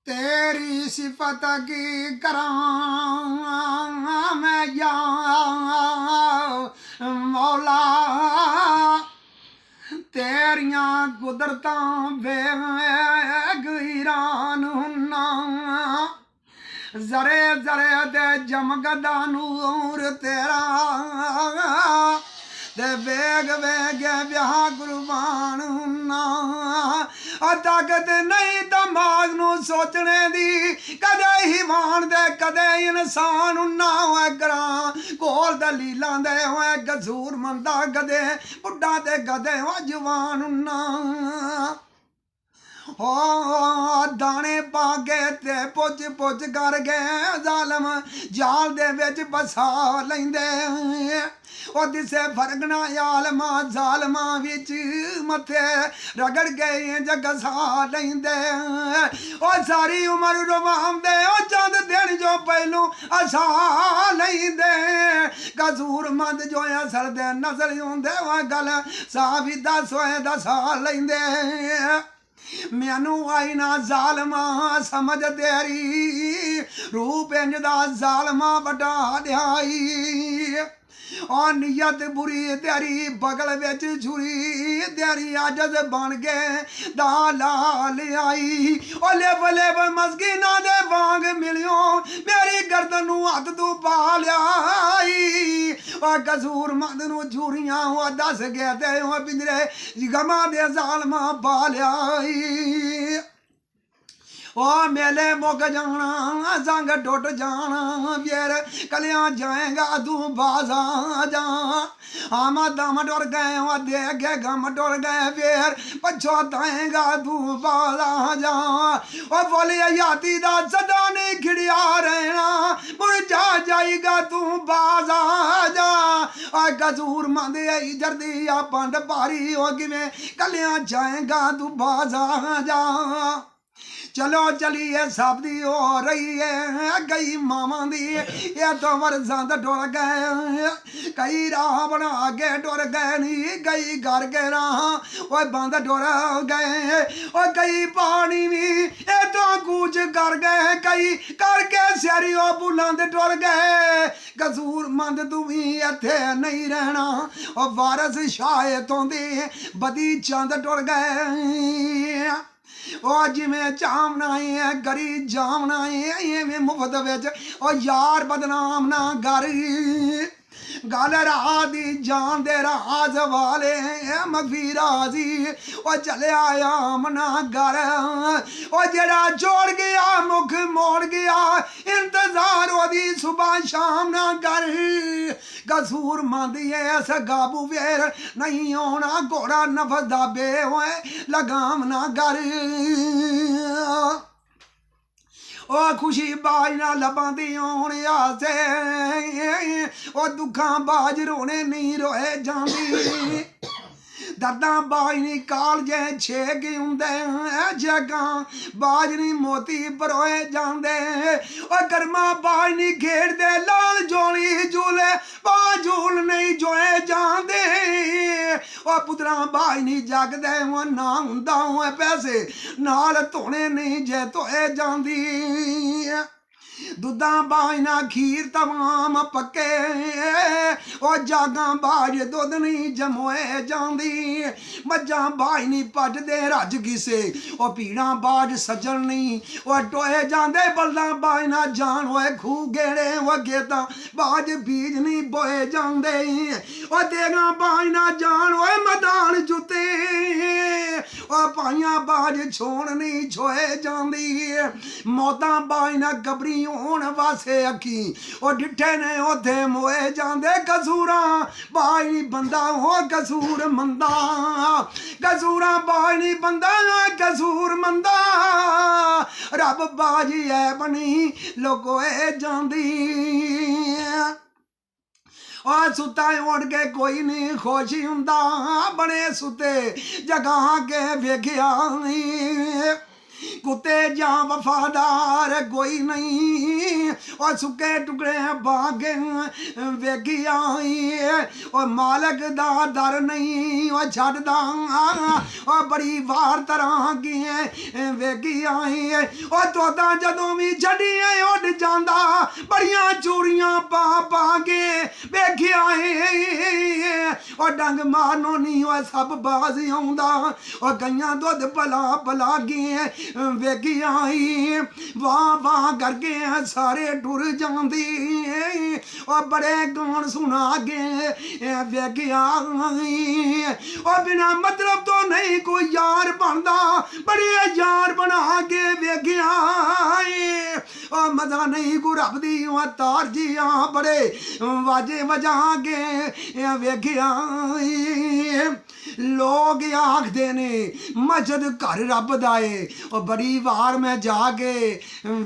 तेरी सिफत की करां मैं या मौला तेरियां कुदरतां बेगीरान हुन्ना जरे जरे दे जमगदा नूर तेरा ते वेग वेग ब्याह कुर्बान हुन्ना ताकत नहीं दिमाग नू सोचने दी कदे ही मान दे कदे इंसान उन्ना होए करा कोल दलीलां दे होए गजूर मंदा गदे बुढ़ा ते गदे हो जवान उन्ना हो दाने पा के ते पुज पुज कर गए जालम जाल दे विच बसा लैंदे ओ दिसे फरगना आलमा जालमा विच मथे रगड़ गए जगसा लैंदे ओ सारी उम्र रवांदे ओ चंद दिन जो पहलू असा लैंदे कसूर मंद जो असल दे नस्ल हुंदे ओ गल सावी दस होए दसा लैंदे मैनू आई ना जालमा समझ तेरी रूप इंजदा जालमा बटा ध्याई और नियत बुरी तेरी बगल विच छुरी तेरी आजज बन गए दा लाल आई ओ लेव लेव मस्कीना दे वांग मिलियो मेरी गर्दन नू हथ तू पा लियाई ओ कसूर मंद नू झूरियां हो दस गए ते ओ पिंजरे गमा दे जालमा पा लियाई ओ मेले मुक जाना संग टुट जाना फिर कलियां जाएगा तू बाजा जा आम दम टुर गए वो देखे गम टुर गए फिर पछताएगा तू बाजा जा ओ बोले याती दा सदा नहीं खिड़िया रहना मुड़ जा जाएगा तू बाजा जा आ कसूर मंद आई जर्दी आ पंड पारी हो किवें कलियां जाएगा तू बाजा जा चलो चलिए सब दी हो रही है कई मामा दी ये तो वर्षां टुर गए कई राह बना के टुर गए नी कई घर के राह वो बंद टुर गए और कई पानी भी ये तो कूच कर गए कई करके सियारी वो बुलंद टुर गए कसूर मंद तू भी इत्थे नहीं रहना और वारस शाहे तो दे बदी चंद टुर गए ओ जिमें चामना है गरी जामना है में मुफ्त विच ओ यार बदनाम ना कर गल राह दी जान दे राज वाले मफी राजी ओ चले आया मना घर ओ जेड़ा जोड़ गया मुख मोड़ गया इंतजार ओदी सुबह शाम ना कर कसूर मंदी ऐस गाबू वेर नहीं होना घोड़ा नफस दा बे होए लगाम ना कर ओ खुशी बाज ना लबांदी होने आसे ओ दुखां बाज रोने नहीं रोए जांदी दर्दां बाज नी कालजे छेक हुंदे जगां बाज नी मोती परोए जांदे ओ गर्मा बाज नी खेड़दे लाल जोली झूले बाज झूल नहीं जोए जांदे ओ पुत्रा बाज नी जगदे ओ ना हुंदा ओ पैसे नाल धोने नहीं जे धोए जांदी दुधा बाज ना खीर तमाम पक्के ओ जागा बाज दुध नहीं जमोए जांदी मज्जां बाज नहीं पटदे रज किसे ओ पीड़ा बाज सजन नहीं ओ टोए जांदे बल्दा बाज ना जान होए खू गेड़े ओ गेता बाज बीज नहीं बोए जांदे ओ देगा बाज ना जान होए मैदान जुते ओ पाइयां बाज छोड़ नहीं छोए जांदी मौतां बाज ना गबरी होण वासे अखी ओ डिठे ने ओथे मोए जांदे कसूरा बाज नहीं बंदा हो कसूर मंदा कसूरा बाज नहीं बंदा कसूर मंदा रब बाज है बनी लोकोए जांदी और सुता उड़ के कोई नहीं खुश हुंदा बने सुते जगह के वेखिया कुत्ते जा वफादार कोई नहीं और सुके टुकड़े बागे वेखी आई और मालक दा दर नहीं और छड़दा और बड़ी वार तरह की वेखी आई और तोता जदों भी छड़ी उड़ जांदा बड़ियां चूड़ियां पा पा के वेखी आई और डंग मारनो नहीं और सब बाज आउंदा और गईयां दुध भला भला गे वेखी आई वाह वाह करके सारे टुर जांदी और बड़े गान सुना गे वेखी आई और बिना मतलब तो नहीं कोई यार बनदा बड़े यार बना के वेखी आई और मजा नहीं को रब दी तार जी बड़े वाजे वजा के वेखी आई लोग आखदे ने मस्जिद घर रब दा है और बड़ी वार मैं जाके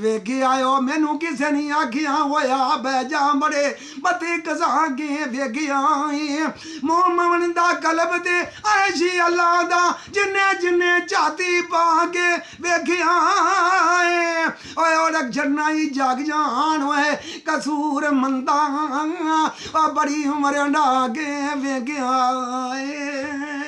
वेखी आयो मैनू किसे नहीं आखिया होया बह जा बड़े बते कसा के वेखी आई मोहम्मद दा कलब ते ऐशी अल्लाह दा जिन्ने जिन्ने चाती पा के वेखी आए और अक्षर नहीं जाग जान होए कसूर मंदा और बड़ी उम्र अंडा के वेखी आए।